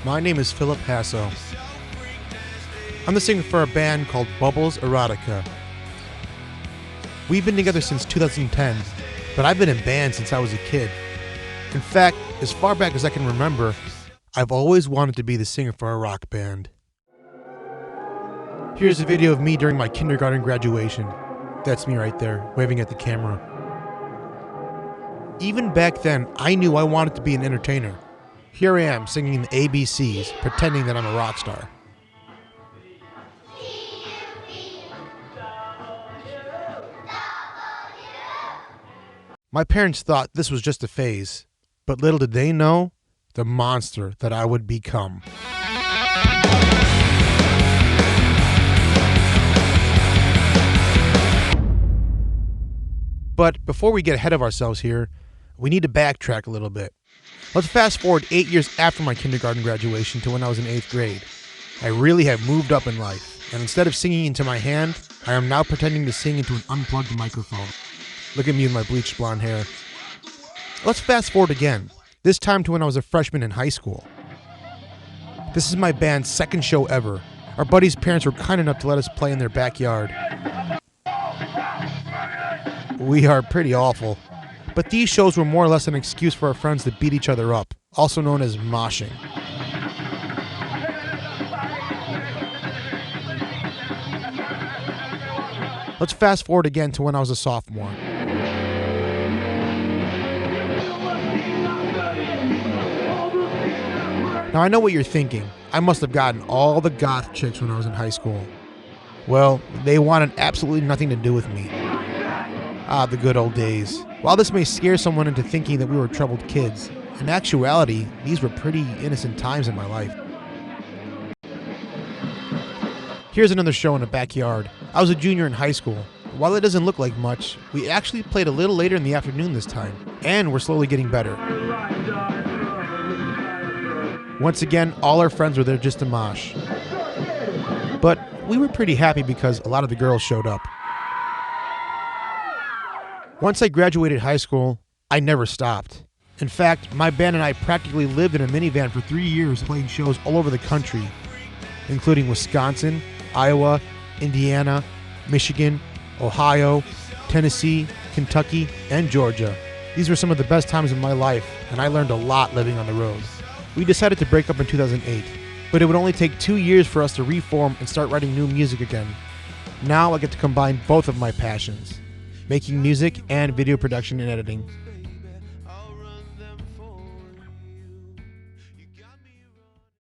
My name is Philip Hasso. I'm the singer for a band called Bubbles Erotica. We've been together since 2010, but I've been in bands since I was a kid. In fact, as far back as I can remember, I've always wanted to be the singer for a rock band. Here's a video of me during my kindergarten graduation. That's me right there, waving at the camera. Even back then, I knew I wanted to be an entertainer. Here I am singing the ABCs, pretending that I'm a rock star. My parents thought this was just a phase, but little did they know the monster that I would become. But before we get ahead of ourselves here, we need to backtrack a little bit. Let's fast forward 8 years after my kindergarten graduation to when I was in 8th grade. I really have moved up in life, and instead of singing into my hand, I am now pretending to sing into an unplugged microphone. Look at me with my bleached blonde hair. Let's fast forward again, this time to when I was a freshman in high school. This is my band's second show ever. Our buddies' parents were kind enough to let us play in their backyard. We are pretty awful. But these shows were more or less an excuse for our friends to beat each other up, also known as moshing. Let's fast forward again to when I was a sophomore. Now I know what you're thinking. I must have gotten all the goth chicks when I was in high school. Well, they wanted absolutely nothing to do with me. Ah, the good old days. While this may scare someone into thinking that we were troubled kids, in actuality, these were pretty innocent times in my life. Here's another show in a backyard. I was a junior in high school. While it doesn't look like much, we actually played a little later in the afternoon this time, and we're slowly getting better. Once again, all our friends were there just to mosh. But we were pretty happy because a lot of the girls showed up. Once I graduated high school, I never stopped. In fact, my band and I practically lived in a minivan for 3 years playing shows all over the country, including Wisconsin, Iowa, Indiana, Michigan, Ohio, Tennessee, Kentucky, and Georgia. These were some of the best times of my life, and I learned a lot living on the road. We decided to break up in 2008, but it would only take 2 years for us to reform and start writing new music again. Now I get to combine both of my passions, making music and video production and editing.